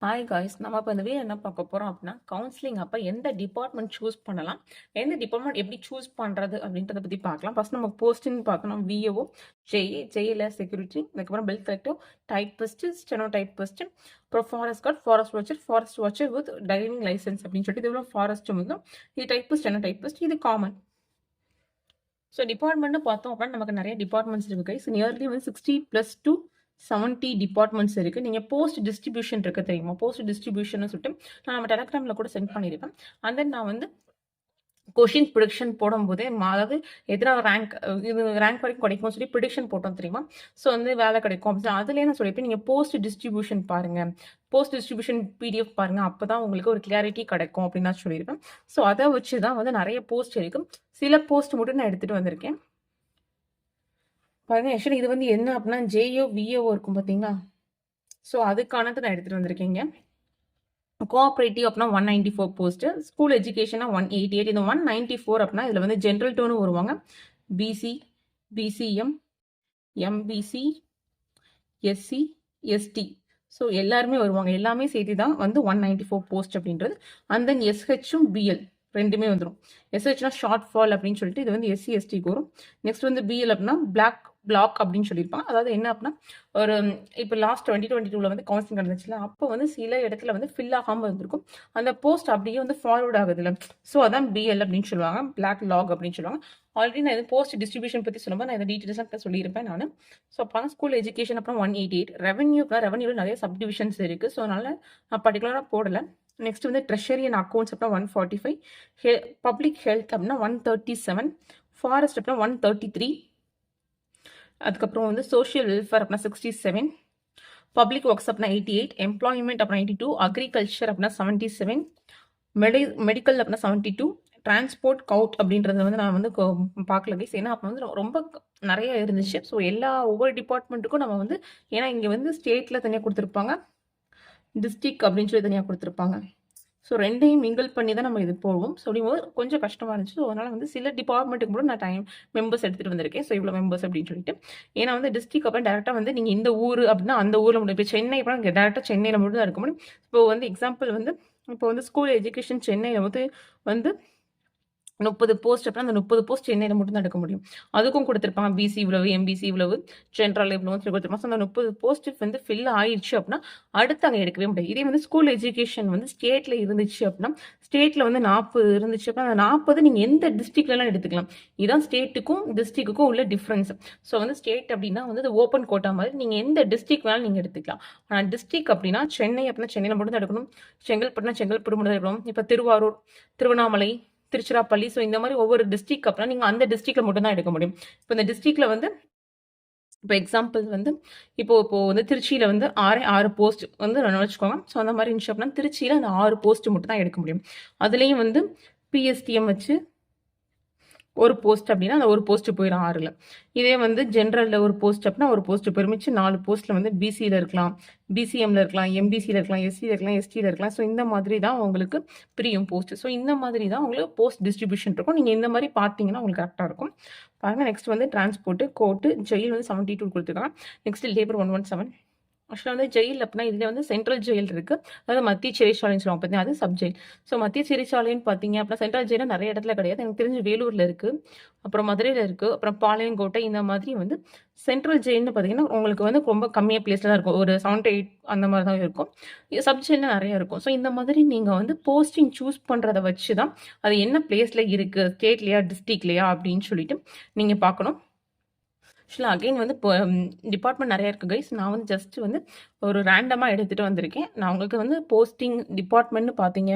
Hi guys, நம்ம இப்போ இந்த வீடியோ என்ன பார்க்க போகிறோம் அப்படின்னா, கவுன்சிலிங் அப்போ எந்த டிபார்ட்மெண்ட் சூஸ் பண்ணலாம், எந்த டிபார்ட்மெண்ட் எப்படி சூஸ் பண்ணுறது அப்படின்றத பற்றி பார்க்கலாம். ஃபர்ஸ்ட் நம்ம போஸ்டிங் பார்க்கணும். விஏஓ, ஜேஏ, ஜேஏல செக்யூரிட்டி, அதுக்கப்புறம் bill collector, typist, steno typist, அப்புறம் forest guard, forest watcher with driving licence அப்படின்னு சொல்லிட்டு இதுவும் ஃபாரஸ்ட் வந்து இது டைப்பிஸ்ட், ஸ்டெனோ டைப்பிஸ்ட், இது காமன். ஸோ டிபார்ட்மெண்ட்னு பார்த்தோம் அப்படின்னா நமக்கு நிறைய டிபார்ட்மெண்ட்ஸ் இருக்குது கைஸ். நியர்லி வந்து 60+ to 70 டிபார்ட்மெண்ட்ஸ் இருக்குது. நீங்கள் போஸ்ட் டிஸ்ட்ரிபியூஷன் இருக்குது தெரியுமா? போஸ்ட் டிஸ்ட்ரிபியூஷன் சொல்லிட்டு நான் நம்ம டெலகிராமில் கூட சென்ட் பண்ணியிருப்பேன். அண்ட் தென் நான் வந்து கொஷின் ப்ரிடிக்ஷன் போடும்போதே அதாவது எத்தனை ரேங்க் இது ரேங்க் வரைக்கும் கிடைக்கும்னு சொல்லி ப்ரிடிக்ஷன் போட்டோம் தெரியுமா? ஸோ வந்து வேலை கிடைக்கும் அப்படின்னு அதுலேயே நான் சொல்லியிருப்பேன். நீங்கள் போஸ்ட் டிஸ்ட்ரிபியூஷன் பாருங்கள், போஸ்ட் டிஸ்ட்ரிபியூஷன் பிடிஎஃப் பாருங்கள், அப்போ தான் உங்களுக்கு ஒரு கிளாரிட்டி கிடைக்கும் அப்படின்னு நான் சொல்லியிருப்பேன். ஸோ அதை வச்சு தான் வந்து நிறைய போஸ்ட் இருக்குது. சில போஸ்ட் மட்டும் நான் எடுத்துகிட்டு வந்திருக்கேன் பாருங்க. ஆக்சுவலி இது வந்து என்ன அப்படின்னா ஜேஓ விஏஓ இருக்கும் பார்த்தீங்களா? ஸோ அதுக்கானது நான் எடுத்துகிட்டு வந்திருக்கேங்க. கோஆப்ரேட்டிவ் அப்படின்னா 194 போஸ்ட்டு, ஸ்கூல் எஜுகேஷனா 188. இந்த 194 அப்படின்னா இதில் வந்து ஜென்ரல் டோனு வருவாங்க. BC, BCM, MBC, SC, ST, so எல்லாருமே வருவாங்க. எல்லாமே சேர்த்து தான் வந்து 194 போஸ்ட் அப்படின்றது. அண்ட் தென் எஸ்ஹெச்சும் பிஎல் ரெண்டுமே வந்துடும். எஸ்ஹெச்னா ஷார்ட் ஃபால் அப்படின்னு சொல்லிட்டு இது வந்து எஸ்சி எஸ்டிக்கு வரும். நெக்ஸ்ட் வந்து பிஎல் அப்படின்னா பிளாக் அப்படின்னு சொல்லியிருப்பாங்க. அதாவது என்ன அப்படின்னா ஒரு இப்போ லாஸ்ட் 2022 வந்து கவுன்சிலிங் நடந்துச்சுல, அப்போ வந்து சில இடத்துல வந்து ஃபில் ஆகாமல் இருந்திருக்கும். அந்த போஸ்ட் அப்படியே வந்து ஃபார்வர்ட் ஆகுதுல்ல, ஸோ அதான் பிஎல் அப்படின்னு சொல்லுவாங்க, பிளாக் லாக் அப்படின்னு சொல்லுவாங்க. ஆல்ரெடி நான் இது போஸ்ட் டிஸ்ட்ரிபியூஷன் பற்றி சொல்லும்போது நான் இதை டீட்டெயில்ஸாக சொல்லியிருப்பேன் நான். ஸோ அப்போ ஸ்கூல் எஜுகேஷன் அப்புறம் 188. ரெவன்யூவில் நிறைய சப்டிவிஷன்ஸ் இருக்குது. ஸோ அதனால் நான் பர்டிகுலராக போடலை. நெக்ஸ்ட் வந்து ட்ரெஷரி அண்ட் அக்கௌண்ட்ஸ் அப்படின்னா 145, பப்ளிக் ஹெல்த் அப்படின்னா 137, ஃபாரஸ்ட் அப்படின்னா 133, அதுக்கப்புறம் வந்து சோஷியல் வெல்ஃபேர் அப்படின்னா 67, பப்ளிக் ஒர்க்ஸ் அப்படின்னா 88, எம்ப்ளாய்மெண்ட் அப்படின்னா 92, அக்ரிகல்ச்சர் அப்படின்னா 77, மெடிக்கல் அப்படின்னா 72, டிரான்ஸ்போர்ட் கவுட் அப்படின்றது வந்து நான் வந்து பார்க்கல கைஸ். ஏன்னா அப்போ வந்து ரொம்ப நிறைய இருந்துச்சு. ஸோ ஒவ்வொரு டிபார்ட்மெண்ட்டுக்கும் நம்ம வந்து ஏன்னா இங்கே வந்து ஸ்டேட்டில் தனியாக கொடுத்துருப்பாங்க, டிஸ்ட்ரிக்ட் அப்படின்னு சொல்லி தனியாக கொடுத்துருப்பாங்க. ஸோ ரெண்டையும் மிங்கிள் பண்ணி தான் நம்ம இது போடுவோம். ஸோ அப்படிங்கும்போது கொஞ்சம் கஷ்டமாக இருந்துச்சு. ஸோ அதனால் வந்து சில டிபார்ட்மெண்ட்டுக்கு கூட நான் மெம்பர்ஸ் எடுத்துகிட்டு வந்திருக்கேன். ஸோ இவ்வளோ மெம்பர்ஸ் அப்படின்னு சொல்லிட்டு. ஏன்னா வந்து டிஸ்ட்ரிக்ட் அப்புறம் டேரெக்டாக வந்து நீங்கள் இந்த ஊர் அப்படின்னா அந்த ஊரில் முடியும். இப்போ சென்னை அப்புறம் டேரெக்டாக சென்னையில் மட்டும் தான் இருக்க முடியும். இப்போ வந்து எக்ஸாம்பிள் வந்து இப்போ வந்து ஸ்கூல் எஜுகேஷன் சென்னையில் வந்து 30 போஸ்ட் அப்படின்னா அந்த 30 போஸ்ட் சென்னையில் மட்டும் தான் எடுக்க முடியும். அதுக்கும் கொடுத்துருப்பாங்க பிசி இவ்வளவு, எம்பிசி இவ்வளவு, ஜென்ரல் இவ்வளவு சொல்லி கொடுத்துருப்பாங்க. அந்த 30 போஸ்ட் வந்து ஃபில் ஆயிடுச்சு அப்படின்னா அடுத்து அங்கே எடுக்கவே முடியாது. இதே வந்து ஸ்கூல் எஜுகேஷன் வந்து ஸ்டேட்டில் இருந்துச்சு அப்படின்னா ஸ்டேட்டில் வந்து 40 இருந்துச்சு அப்படின்னா அந்த 40 நீங்கள் எந்த டிஸ்ட்ரிக்ட்லாம் எடுத்துக்கலாம். இதுதான் ஸ்டேட்டுக்கும் டிஸ்ட்ரிக்ட்டுக்கும் உள்ள டிஃப்ரென்ஸ். ஸோ வந்து ஸ்டேட் அப்படின்னா வந்து அது ஓப்பன் கோட்டா மாதிரி நீங்கள் எந்த டிஸ்ட்ரிக்ட் வேணாலும் நீங்கள் எடுத்துக்கலாம். ஆனால் டிஸ்ட்ரிக்ட் அப்படின்னா சென்னை அப்படின்னா சென்னையில் மட்டும் தான் எடுக்கணும், செங்கல்பட்டுனா செங்கல்பட்டு மட்டும் தான் எடுக்கணும், இப்போ திருவாரூர், திருவண்ணாமலை, திருச்சிராப்பள்ளி, ஸோ இந்த மாதிரி ஒவ்வொரு டிஸ்ட்ரிக்ட் அப்படின்னா நீங்கள் அந்த டிஸ்ட்ரிக்டில் மட்டும் தான் எடுக்க முடியும். இப்போ இந்த டிஸ்ட்ரிக்டில் வந்து இப்போ எக்ஸாம்பிள் வந்து இப்போ வந்து திருச்சியில் வந்து 6 போஸ்ட் வந்து வச்சுக்கோங்க. ஸோ அந்த மாதிரி இருந்துச்சு அப்படின்னா திருச்சியில் அந்த 6 போஸ்ட் மட்டும் தான் எடுக்க முடியும். அதுலேயும் வந்து பிஎஸ்டிஎம் வச்சு ஒரு போஸ்ட் அப்படின்னா அந்த ஒரு போஸ்ட் போயிடும் 6ல். இதே வந்து ஜென்ரலில் ஒரு போஸ்ட் அப்படின்னா ஒரு போஸ்ட் போயிருமிச்சு 4 போஸ்ட்டில் வந்து பிசியில் இருக்கலாம், பிசிஎம்ல இருக்கலாம், எம்பிசியில் இருக்கலாம், எஸ்சியில் இருக்கலாம், எஸ்டியில் இருக்கலாம். ஸோ இந்த மாதிரி தான் உங்களுக்கு பிரியும் போஸ்ட். ஸோ இந்த மாதிரி தான் உங்களுக்கு போஸ்ட் டிஸ்ட்ரிபியூஷன் இருக்கும். நீங்கள் இந்த மாதிரி பார்த்தீங்கன்னா உங்களுக்கு கரெக்டாக இருக்கும். பாருங்கள். நெக்ஸ்ட் வந்து டிரான்ஸ்போர்ட்டு, கோர்ட்டு, ஜெயில் வந்து 72 கொடுத்துருக்காங்க. Next labour 117. ஆக்சுவலாக வந்து ஜெயில் அப்படின்னா இதில் வந்து சென்ட்ரல் ஜெயில் இருக்குது, அதாவது மத்திய சிறைச்சாலைன்னு சொல்லுவாங்க பார்த்தீங்கன்னா அது சப் ஜெயில். ஸோ மத்திய சிறைச்சாலைன்னு பார்த்தீங்க அப்படின்னா சென்ட்ரல் ஜெயிலாக நிறைய இடத்துல கிடையாது. எனக்கு தெரிஞ்சு வேலூரில் இருக்குது, அப்புறம் மதுரையில் இருக்குது, அப்புறம் பாளையங்கோட்டை, இந்த மாதிரி வந்து சென்ட்ரல் ஜெயில்னு பார்த்தீங்கன்னா உங்களுக்கு வந்து ரொம்ப கம்மியாக பிளேஸில் தான் இருக்கும். ஒரு 7 to 8 அந்த மாதிரி தான் இருக்கும். சப் ஜெயிலில் நிறைய இருக்கும். ஸோ இந்த மாதிரி நீங்கள் வந்து போஸ்டிங் சூஸ் பண்ணுறத வச்சு தான் அது என்ன பிளேஸில் இருக்குது, ஸ்டேட்லையா டிஸ்ட்ரிக்ட்லையா அப்படின்னு சொல்லிட்டு நீங்கள் பார்க்கணும். ஆக்சுவலாக அகைன் வந்து இப்போ டிபார்ட்மெண்ட் நிறையா இருக்குது கைஸ். நான் வந்து ஜஸ்ட் வந்து ஒரு ரேண்டமாக எடுத்துகிட்டு வந்திருக்கேன். நான் உங்களுக்கு வந்து போஸ்டிங் டிபார்ட்மெண்ட்னு பார்த்தீங்க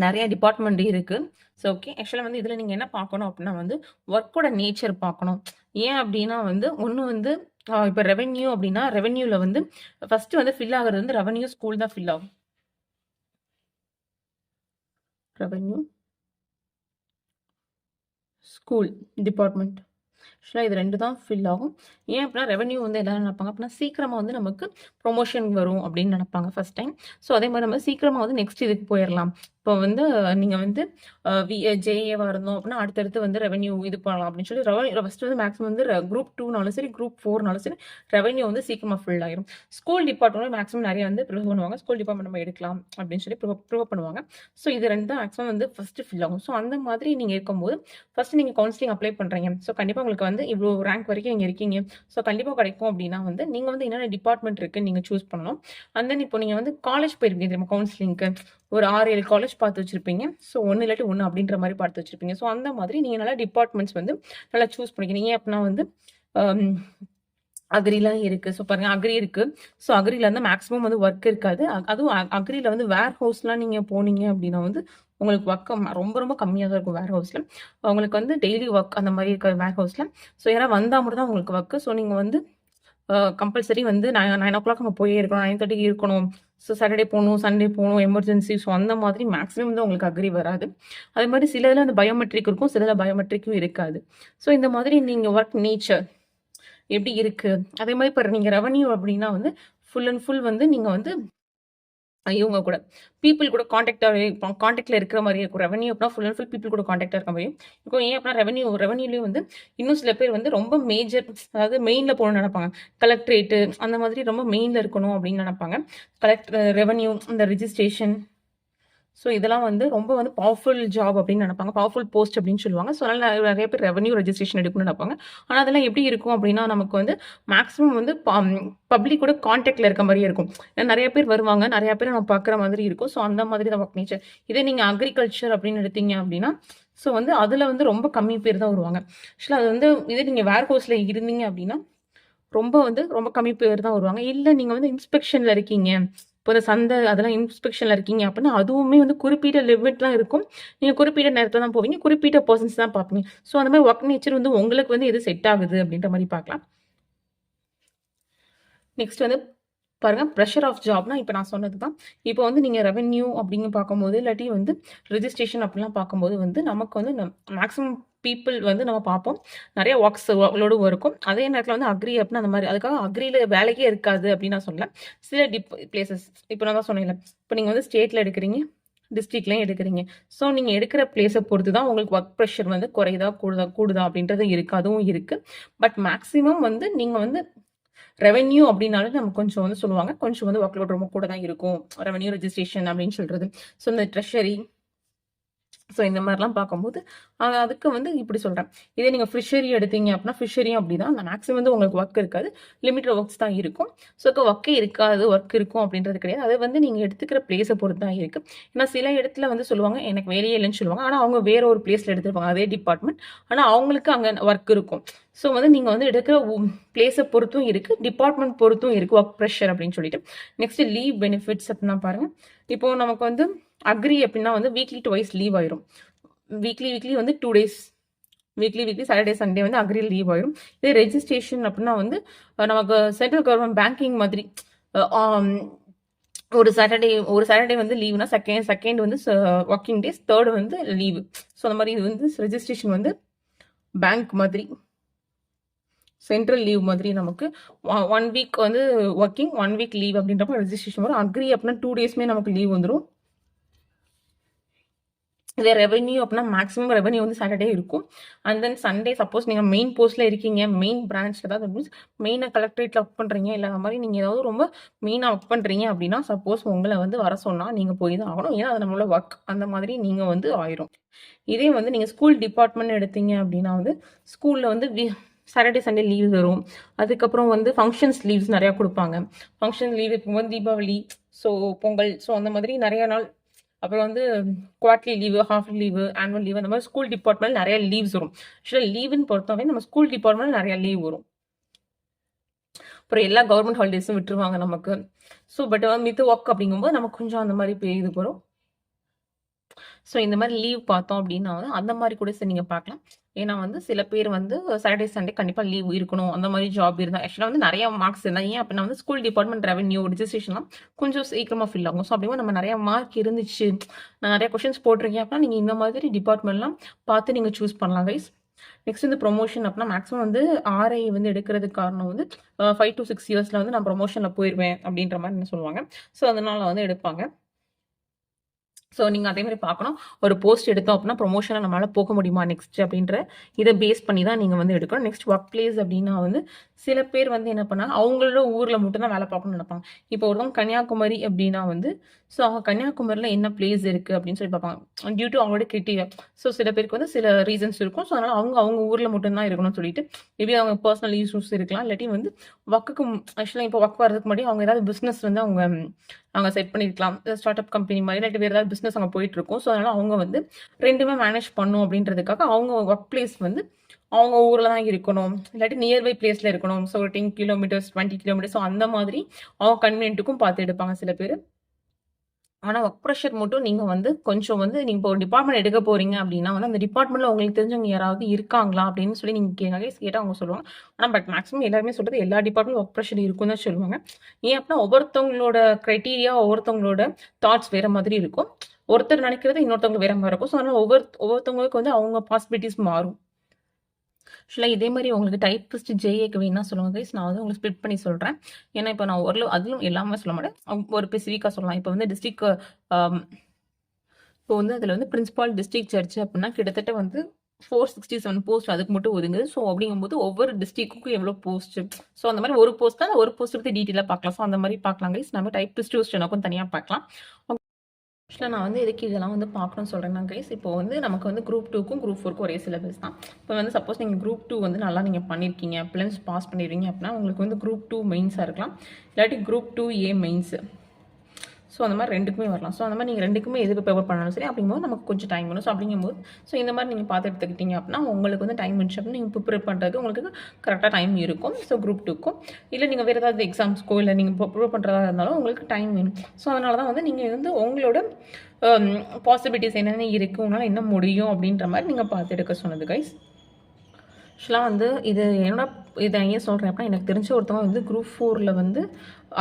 நிறைய டிபார்ட்மெண்ட் இருக்குது. So okay. ஆக்சுவலாக வந்து இதில் நீங்கள் என்ன பார்க்கணும் அப்படின்னா வந்து ஒர்க்கோட நேச்சர் பார்க்கணும். ஏன் அப்படின்னா வந்து ஒன்று வந்து இப்போ ரெவென்யூ அப்படின்னா ரெவென்யூவில் வந்து ஃபஸ்ட்டு வந்து ஃபில் ஆகிறது வந்து ரெவென்யூ ஸ்கூல் தான் ஃபில் ஆகும். ரெவென்யூ ஸ்கூல் டிபார்ட்மெண்ட் ஆக்சுவலாக இது 2 தான் ஃபில் ஆகும். ஏன் அப்படின்னா ரெவென்யூ வந்து எல்லாரும் நினைப்பாங்க அப்படின்னா சீக்கிரமாக வந்து நமக்கு ப்ரொமோஷன் வரும் அப்படின்னு நினைப்பாங்க ஃபர்ஸ்ட் டைம். ஸோ அதே மாதிரி நம்ம சீக்கிரமாக வந்து நெக்ஸ்ட் இதுக்கு போயிடலாம். இப்போ வந்து நீங்கள் வந்து ஜேஏவாக இருந்தோம் அப்படின்னா அடுத்தடுத்து வந்து ரெவென்யூ இது பண்ணலாம் அப்படின்னு சொல்லி ஃபஸ்ட்டு வந்து மேக்ஸிமம் வந்து குரூப் 2னாலும் சரி குரூப் 4னாலும் சரி ரெவென்யூ வந்து சீக்கிரமாக ஃபில் ஆயிரும். ஸ்கூல் டிபார்ட்மெண்ட் மேக்ஸிமம் நிறைய வந்து ப்ரிஃபர் பண்ணுவாங்க. ஸ்கூல் டிபார்ட்மெண்ட் நம்ம எடுக்கலாம் அப்படின்னு சொல்லி ப்ரிஃபர் பண்ணுவாங்க. ஸோ இது 2 தான் மேக்ஸிமம் வந்து ஃபஸ்ட்டு ஃபில் ஆகும். ஸோ அந்த மாதிரி நீங்கள் இருக்கும்போது ஃபஸ்ட்டு நீங்கள் கவுன்சிலிங் அப்ளை பண்ணுறீங்க. ஸோ கண்டிப்பாக உங்களுக்கு வந்து இவ்வளோ ரேங்க் வரைக்கும் நீங்கள் இருக்கீங்க. ஸோ கண்டிப்பாக கிடைக்கும் அப்படின்னா வந்து நீங்கள் வந்து என்னென்ன டிபார்ட்மெண்ட் இருக்குன்னு நீங்கள் சூஸ் பண்ணணும். அண்ட் தென் இப்போ நீங்கள் வந்து காலேஜ் போயிருக்கீங்க தெரியுமா கவுன்சிலிங்க்கு ஒரு 6-7 காலேஜ் பார்த்து வச்சிருப்பீங்க. ஸோ 1 இல்லாட்டி 1 அப்படின்ற மாதிரி பார்த்து வச்சிருப்பீங்க. ஸோ அந்த மாதிரி நீங்கள் நல்லா டிபார்ட்மெண்ட்ஸ் வந்து நல்லா சூஸ் பண்ணிக்கிறீங்க. ஏன் அப்படின்னா வந்து அக்ரிலாம் இருக்குது. ஸோ பாருங்கள் அக்ரி இருக்குது. ஸோ அக்ரியில் வந்து மேக்ஸிமம் வந்து ஒர்க் இருக்காது. அதுவும் அக்ரியில் வந்து வேர் ஹவுஸ்லாம் நீங்கள் போனீங்க அப்படின்னா வந்து உங்களுக்கு ஒர்க் ரொம்ப ரொம்ப கம்மியாக தான் இருக்கும் வேர் ஹவுஸில். உங்களுக்கு வந்து டெய்லி ஒர்க் அந்த மாதிரி இருக்க வேர் ஹவுஸில். ஸோ யாராவது வந்தால் மட்டும் தான் உங்களுக்கு ஒர்க்கு. ஸோ நீங்கள் வந்து கம்பல்சரி வந்து 9 o'clock அங்கே போயே இருக்கணும், 9:30 இருக்கணும். ஸோ சாட்டர்டே போகணும், சண்டே போகணும், எமர்ஜென்சி. ஸோ அந்த மாதிரி மேக்ஸிமம் வந்து உங்களுக்கு அக்ரி வராது. அதே மாதிரி சில இதில் அந்த பயோமெட்ரிக் இருக்கும், சில இதில் பயோமெட்ரிக்கும் இருக்காது. ஸோ இந்த மாதிரி நீங்கள் ஒர்க் நேச்சர் எப்படி இருக்குது. அதே மாதிரி இப்போ நீங்கள் ரெவன்யூ அப்படின்னா வந்து ஃபுல் அண்ட் ஃபுல் வந்து நீங்கள் வந்து இவங்க கூட பீப்புள் கூட காண்டாக்டில் இருக்கிற மாதிரி இருக்கும். ரெவன்யூ அப்படின்னா ஃபுல் அண்ட் ஃபுல் பீப்புள் கூட காண்டாக்டாக இருக்க மாதிரியும் இருக்கும். ஏன் அப்படின்னா ரெவன்யூலேயும் வந்து இன்னும் சில பேர் வந்து ரொம்ப மேஜர், அதாவது மெயினில் போகணும்னு நினைப்பாங்க. கலெக்ட்ரேட்டு அந்த மாதிரி ரொம்ப மெயினில் இருக்கணும் அப்படின்னு நினைப்பாங்க. ரெவன்யூ இந்த ரிஜிஸ்ட்ரேஷன், ஸோ இதெல்லாம் வந்து ரொம்ப வந்து பவர்ஃபுல் ஜாப் அப்படின்னு நினைப்பாங்க, பவர்ஃபுல் போஸ்ட் அப்படின்னு சொல்லுவாங்க. ஸோ அதனால் நிறைய பேர் ரெவன்யூ ரெஜிஸ்ட்ரேஷன் எடுக்கணும்னு நினைப்பாங்க. ஆனால் அதெல்லாம் எப்படி இருக்கும் அப்படின்னா நமக்கு வந்து மேக்ஸிமம் வந்து பப்ளிக் கூட காண்டாக்டில் இருக்க மாதிரியே இருக்கும். ஏன்னா நிறைய பேர் வருவாங்க, நிறைய பேர் நம்ம பார்க்குற மாதிரி இருக்கும். ஸோ அந்த மாதிரி தான் ஒர்க் நேச்சர். இதே நீங்கள் அக்ரிகல்ச்சர் அப்படின்னு எடுத்தீங்க அப்படின்னா ஸோ வந்து அதில் வந்து ரொம்ப கம்மி பேர் தான் வருவாங்க. ஆக்சுவலாக அது வந்து இதே நீங்கள் வேர் ஹவுஸில் இருந்தீங்க அப்படின்னா ரொம்ப கம்மி பேர் தான் வருவாங்க. இல்லை நீங்கள் வந்து இன்ஸ்பெக்ஷனில் இருக்கீங்க, இப்போ இந்த சந்தை அதெல்லாம் இன்ஸ்பெக்ஷனில் இருக்கீங்க அப்படின்னா அதுவுமே வந்து குறிப்பிட்ட லிமிட்லாம் இருக்கும். நீங்கள் குறிப்பிட்ட நேரத்தில் தான் போவீங்க, குறிப்பிட்ட பர்சன்ஸ் தான் பார்ப்பீங்க. ஸோ அந்த மாதிரி ஒர்க் நேச்சர் வந்து உங்களுக்கு வந்து எது செட் ஆகுது அப்படின்ற மாதிரி பார்க்கலாம். நெக்ஸ்ட் வந்து பாருங்க ப்ரெஷர் ஆஃப் ஜாப்னா இப்போ நான் சொன்னது தான். இப்போ வந்து நீங்கள் ரெவென்யூ அப்படின்னு பார்க்கும்போது இல்லாட்டி வந்து ரெஜிஸ்ட்ரேஷன் அப்படிலாம் பார்க்கும்போது வந்து நமக்கு வந்து மேக்ஸிமம் பீப்புள் வந்து நம்ம பார்ப்போம், நிறைய ஒர்க்லோடும் இருக்கும். அதே நேரத்தில் வந்து அக்ரி அப்படின்னா அந்த மாதிரி அதுக்காக அக்ரியில் வேலைக்கே இருக்காது அப்படின்னு நான் சொல்லலை. சில பிளேசஸ் இப்போ நான் தான் சொன்னேன்ல, இப்போ நீங்கள் வந்து ஸ்டேட்டில் எடுக்கிறீங்க, டிஸ்ட்ரிக்ட்லையும் எடுக்கிறீங்க. ஸோ நீங்கள் எடுக்கிற பிளேஸை பொறுத்து தான் உங்களுக்கு ஒர்க் ப்ரெஷர் வந்து குறையுதா கூடுதா அப்படின்றது இருக்குது, அதுவும் இருக்குது. பட் மேக்ஸிமம் வந்து நீங்கள் வந்து ரெவென்யூ அப்படின்னாலே நமக்கு கொஞ்சம் வந்து சொல்லுவாங்க, கொஞ்சம் வந்து ஒர்க்லோட் ரொம்ப கூட தான் இருக்கும் ரெவென்யூ ரெஜிஸ்ட்ரேஷன் அப்படின்னு சொல்கிறது. ஸோ இந்த ட்ரெஷரி, ஸோ இந்த மாதிரிலாம் பார்க்கும்போது அதுக்கு வந்து இப்படி சொல்கிறேன். இதே நீங்கள் ஃபிஷரி எடுத்தீங்க அப்படின்னா ஃபிஷரியும் அப்படி தான். அந்த மேக்ஸிமம் வந்து உங்களுக்கு ஒர்க் இருக்காது, லிமிட்டட் ஒர்க்ஸ் தான் இருக்கும். ஸோ ஒர்க்கே இருக்காது, ஒர்க் இருக்கும் அப்படின்றது கிடையாது. அது வந்து நீங்கள் எடுத்துக்கிற பிளேஸை பொறுத்து தான் இருக்குது. ஏன்னா சில இடத்துல வந்து சொல்லுவாங்க எனக்கு வேலையே இல்லைன்னு சொல்லுவாங்க, ஆனால் அவங்க வேற ஒரு பிளேஸில் எடுத்துருப்பாங்க அதே டிபார்ட்மெண்ட், ஆனால் அவங்களுக்கு அங்கே ஒர்க் இருக்கும். ஸோ வந்து நீங்கள் வந்து எடுக்கிற பிளேஸை பொறுத்தும் இருக்குது, டிபார்ட்மெண்ட் பொறுத்தும் இருக்குது ஒர்க் ப்ரெஷர் அப்படின்னு சொல்லிட்டு. நெக்ஸ்ட் லீவ் பெனிஃபிட்ஸ் அப்படின்னா பாருங்கள். இப்போ நமக்கு வந்து அக்ரி அப்படின்னா வந்து வீக்லி 2 லீவ் ஆயிரும். வீக்லி வந்து 2 days, வீக்லி சாட்டர்டே சண்டே வந்து அக்ரி லீவ் ஆயிரும். இதே ரெஜிஸ்ட்ரேஷன் அப்படின்னா வந்து நமக்கு சென்ட்ரல் கவர்மெண்ட் பேங்கிங் மாதிரி ஒரு சாட்டர்டே வந்து லீவ்னா செகண்ட் வந்து ஒர்க்கிங் டேஸ், தேர்டு வந்து லீவு. ஸோ அந்த மாதிரி இது வந்து ரெஜிஸ்ட்ரேஷன் வந்து பேங்க் மாதிரி சென்ட்ரல் லீவ் மாதிரி நமக்கு 1 week வந்து ஒர்க்கிங் 1 week லீவ் அப்படின்றப்ப ரெஜிஸ்ட்ரேஷன் வரும். அக்ரி அப்படின்னா 2 daysமே நமக்கு லீவ் வந்துடும். இதே ரெவென்யூ அப்படின்னா மேக்ஸிமம் ரெவென்யூ வந்து சாட்டர்டே இருக்கும். அண்ட் தென் சண்டே சப்போஸ் நீங்கள் மெயின் போஸ்ட்டில் இருக்கீங்க, மெயின் பிரான்ச் ஏதாவது மீன்ஸ் மெயினாக கலெக்டரேட்டில் ஒர்க் பண்ணுறீங்க, இல்லை அந்த மாதிரி நீங்கள் ஏதாவது ரொம்ப மெயினாக ஒர்க் பண்ணுறீங்க அப்படின்னா சப்போஸ் உங்களை வந்து வர சொன்னால் நீங்கள் போய் தான் ஆகணும். ஏன்னா அது நம்மளோட ஒர்க் அந்த மாதிரி நீங்கள் வந்து ஆயிரும். இதே வந்து நீங்கள் ஸ்கூல் டிபார்ட்மெண்ட் எடுத்தீங்க அப்படின்னா வந்து ஸ்கூலில் வந்து சாட்டர்டே சண்டே லீவ் வரும். அதுக்கப்புறம் வந்து ஃபங்க்ஷன்ஸ் லீவ்ஸ் நிறையா கொடுப்பாங்க. ஃபங்க்ஷன் லீவ் இருக்கும்போது தீபாவளி, ஸோ பொங்கல், ஸோ அந்த மாதிரி நிறையா நாள். அப்புறம் வந்து quarterly leave, half leave, annual leave, அந்த மாதிரி ஸ்கூல் டிபார்ட்மெண்ட் நிறைய லீவ்ஸ் வரும். ஆக்சுவலாக லீவுன்னு பொறுத்தவரை நம்ம ஸ்கூல் டிபார்ட்மெண்ட் நிறைய லீவ் வரும். அப்புறம் எல்லா கவர்மெண்ட் ஹாலிடேஸும் விட்டுருவாங்க நமக்கு. ஸோ பட் மித்த ஒர்க் அப்படிங்கும்போது நமக்கு கொஞ்சம் அந்த மாதிரி இது வரும். ஸோ இந்த மாதிரி லீவ் பார்த்தோம் அப்படின்னா வந்து அந்த மாதிரி கூட சரி நீங்கள் பார்க்கலாம். ஏன்னா வந்து சில பேர் வந்து சாட்டர்டே சண்டே கண்டிப்பாக லீவ் இருக்கணும், அந்த மாதிரி ஜாப் இருந்தால் ஆக்சுவலாக வந்து நிறைய மார்க்ஸ் இருந்தால். ஏன் அப்படின்னா வந்து ஸ்கூல் டிபார்ட்மெண்ட் ரெவென்யூ ரெஜிஸ்ட்ரேஷன்லாம் கொஞ்சம் சீக்கிரமாக ஃபில் ஆகும். ஸோ அப்படிங்கும்போது நம்ம நிறைய மார்க் இருந்துச்சு, நான் நிறைய கொஷின்ஸ் போட்டிருக்கேன் அப்படின்னா நீங்கள் இந்த மாதிரி டிபார்ட்மெண்ட்லாம் பார்த்து நீங்கள் சூஸ் பண்ணலாம் கைஸ். நெக்ஸ்ட் வந்து ப்ரொமோஷன் அப்படின்னா மேக்ஸிமம் வந்து ஆர்ஐ வந்து எடுக்கிறதுக்கு காரணம் வந்து 5 to 6 yearsல வந்து நான் ப்ரொமோஷனில் போயிடுவேன் அப்படின்ற மாதிரி என்ன சொல்லுவாங்க. ஸோ அதனால வந்து எடுப்பாங்க. ஸோ நீங்கள் அதே மாதிரி பார்க்கணும். ஒரு போஸ்ட் எடுத்தோம் அப்படின்னா ப்ரொமோஷனில் நம்மளால் போக முடியுமா நெக்ஸ்ட் அப்படின்ற இதை பேஸ் பண்ணி தான் நீங்கள் வந்து எடுக்கணும். நெக்ஸ்ட் ஒர்க் பிளேஸ் அப்படின்னா வந்து சில பேர் வந்து என்ன பண்ணாங்க, அவங்களோட ஊரில் மட்டும் தான் வேலை பார்க்கணும்னு நினைப்பாங்க. இப்போ ஒருத்தவங்க கன்னியாகுமரி அப்படின்னா வந்து ஸோ அவங்க கன்னியாகுமரியில் என்ன பிளேஸ் இருக்குது அப்படின்னு சொல்லி பார்ப்பாங்க. டியூ டு அவங்களோட கிரிட்டீரியா. ஸோ சில பேருக்கு வந்து சில ரீசன்ஸ் இருக்கும். ஸோ அதனால் அவங்க ஊரில் மட்டும்தான் இருக்கணும்னு சொல்லிட்டு மேபி அவங்க பர்சனல் இஷ்யூஸ் இருக்கலாம். இல்லாட்டி வந்து ஒர்க்குக்கு ஆக்சுவலாக இப்போ ஒர்க் வரதுக்கு முன்னாடி அவங்க ஏதாவது பிஸ்னஸ் வந்து அவங்க செட் பண்ணியிருக்கலாம். ஸ்டார்ட் அப் கம்பெனி மாதிரி இல்லாட்டி வேறு ஏதாவது பிஸ்னஸ் அங்கே போயிட்டுருக்கும். ஸோ அதனால் அவங்க வந்து 2மே மேனேஜ் பண்ணும் அப்படின்றதுக்காக அவங்க ஒர்க் பிளேஸ் வந்து அவங்க ஊரில் தான் இருக்கணும். இல்லாட்டி நியர்பை பிளேஸில் இருக்கணும். ஸோ ஒரு 10 கிலோமீட்டர்ஸ் 20 கிலோமீட்டர்ஸ் ஸோ அந்த மாதிரி அவங்க கன்வீனியன்ட்டுக்கும் பார்த்து எடுப்பாங்க சில பேர். ஆனால் ஒர்க் ப்ரெஷர் மட்டும் நீங்கள் வந்து கொஞ்சம் வந்து நீங்கள் இப்போ ஒரு டிபார்ட்மெண்ட் எடுக்க போகிறீங்க அப்படின்னா வந்து அந்த டிபார்ட்மெண்ட்டில் உங்களுக்கு தெரிஞ்சவங்க யாராவது இருக்காங்களா அப்படின்னு சொல்லி நீங்கள் கேட்டால் அவங்க சொல்லுவாங்க. ஆனால் பட் மேக்ஸிமம் எல்லாருமே சொல்கிறது எல்லா டிபார்ட்மெண்ட் ஒர்க் ப்ரெஷர் இருக்குன்னு தான் சொல்லுவாங்க. ஏன் அப்படின்னா ஒவ்வொருத்தவங்களோட க்ரைட்டீரியா ஒவ்வொருத்தவங்களோட தாட்ஸ் வேறு மாதிரி இருக்கும். ஒருத்தர் நினைக்கிறது இன்னொருத்தவங்களுக்கு வேறு மாதிரி இருக்கும். ஸோ அதனால் ஒவ்வொருத்தவங்களுக்கு வந்து அவங்க பாசிபிலிட்டிஸ் மாறும். ஆக்சுவலாக இதே மாதிரி உங்களுக்கு டைப்பிஸ்ட் ஜேஏக்கு வேணா சொல்லுங்கள் கைஸ். நான் வந்து உங்களுக்கு ஸ்ப்ளிட் பண்ணி சொல்கிறேன். ஏன்னா இப்போ நான் ஓரளவு அதிலும் எல்லாமே சொல்ல மாட்டேன். ஒரு ஸ்பெசிஃபிக்காக சொல்லலாம். இப்போ வந்து டிஸ்ட்ரிக்ட் இப்போ வந்து அதில் வந்து பிரின்சிபால் டிஸ்ட்ரிக்ட் ஜட்ஜ் அப்படின்னா கிட்டத்தட்ட வந்து 467 போஸ்ட் அதுக்கு மட்டும் ஒதுங்குது. ஸோ அப்படிங்கும்போது ஒவ்வொரு டிஸ்ட்ரிக்ட்டுக்கும் எவ்வளோ போஸ்ட் ஸோ அந்த மாதிரி ஒரு போஸ்ட் தான் ஒரு போஸ்ட் பற்றி டீட்டெயிலாக பார்க்கலாம். ஸோ அந்த மாதிரி பார்க்கலாம் கைஸ். நம்ம டைப்பிஸ்ட் ஸ்டெனோக்கும் தனியாக பார்க்கலாம். ஆக்சுவலாக நான் வந்து எதுக்கு இதெல்லாம் வந்து பார்க்கணும்னு சொல்கிறேன்னா கைஸ், இப்போ வந்து நமக்கு வந்து குரூப் 2க்கும் குரூப் 4க்கும் ஒரே சிலபஸ் தான். இப்போ வந்து சப்போஸ் நீங்கள் குரூப் 2 வந்து நல்லா நீங்கள் பண்ணியிருக்கீங்க, ப்ளஸ் பாஸ் பண்ணிடுவீங்க அப்படின்னா உங்களுக்கு வந்து குரூப் 2 மெயின்ஸாக இருக்கலாம். இல்லாட்டி குரூப் 2A மெயின்ஸு. ஸோ அந்த மாதிரி 2க்குமே வரலாம். ஸோ அந்த மாதிரி நீங்கள் 2க்குமே எது ப்ரிப்பேர் பண்ணாலும் சரி அப்படிங்கும்போது நமக்கு கொஞ்சம் டைம் வேணும். ஸோ அப்படிங்கும்போது ஸோ இந்த மாதிரி நீங்கள் பார்த்து எடுத்துக்கிட்டீங்க அப்படின்னா உங்களுக்கு வந்து டைம் இருந்துச்சு அப்படின்னு நீங்கள் ப்ரிப்பேர் பண்ணுறதுக்கு உங்களுக்கு கரெக்டாக டைம் இருக்கும். ஸோ குரூப் 2க்கும் இல்லை நீங்கள் வேறு ஏதாவது எக்ஸாம்ஸ்க்கோ இல்லை நீங்கள் ப்ரிப்பேர் பண்ணுறதா இருந்தாலும் உங்களுக்கு டைம் வேணும். ஸோ அதனால தான் வந்து நீங்கள் வந்து உங்களோட பாசிபிலிட்டிஸ் என்னென்ன இருக்குது, உங்களால் என்ன முடியும் அப்படின்ற மாதிரி நீங்கள் பார்த்து எடுக்க சொன்னது கைஸ். ஆக்சுவலாக வந்து இதை ஏன் சொல்கிறேன் அப்படின்னா எனக்கு தெரிஞ்ச ஒருத்தவங்க வந்து குரூப் 4ல் வந்து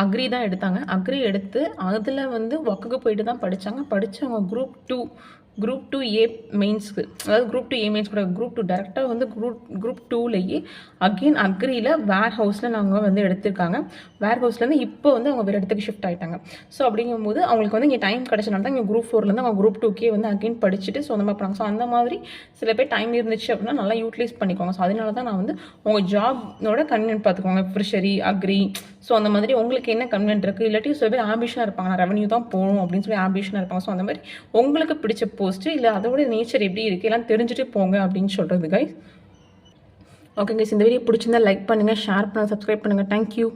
அக்ரி தான் எடுத்தாங்க. அக்ரி எடுத்து அதில் வந்து ஒர்க்குக்கு போயிட்டு தான் படித்தவங்க குரூப் 2A மெயின்ஸ்க்கு, அதாவது குரூப் 2A மெயின்ஸ் கூட குரூப் 2 டேரெக்டாக வந்து குரூப் 2லேயே அகெயின் அக்ரியில் வேர் ஹவுஸில் நாங்கள் வந்து எடுத்திருக்காங்க. வேர் ஹவுஸ்லேருந்து இப்போ வந்து அவங்க வேறு இடத்துக்கு ஷிஃப்ட் ஆகிட்டாங்க. ஸோ அப்படிங்கும்போது அவங்களுக்கு வந்து இங்கே டைம் கிடச்சனால தான் இங்கே குரூப் 4லேருந்து அவங்க குரூப் 2க்கே வந்து அகெயின் படிச்சுட்டு ஸோ அந்த மாதிரி பண்ணாங்க. ஸோ அந்த மாதிரி சில பேர் டைம் இருந்துச்சு அப்படின்னா நல்லா யூட்டிலைஸ் பண்ணிக்கோங்க. ஸோ அதனால தான் நான் வந்து உங்கள் ஜாப்னோட கன்வீனியன்ட் பார்த்துக்கோங்க. ஃபிஷரி, அக்ரி ஸோ அந்த மாதிரி உங்களுக்கு என்ன கன்வீனியன்ட் இருக்குது. இல்லாட்டி சில பேர் ஆம்பிஷனாக இருப்பாங்க, நான் ரெவன்யூ தான் போகணும் அப்படின்னு சொல்லி ஆம்பிஷனாக இருப்பாங்க. ஸோ அந்த மாதிரி உங்களுக்கு பிடிச்ச போஸ்ட்டு இல்லை அதோட நேச்சர் எப்படி இருக்குது எல்லாம் தெரிஞ்சுட்டு போங்க அப்படின்னு சொல்கிறது கைஸ். ஓகே கைஸ், இந்த வீடியோ பிடிச்சிருந்தா லைக் பண்ணுங்கள், ஷேர் பண்ணுங்கள், சப்ஸ்கிரைப் பண்ணுங்கள். தேங்க்யூ.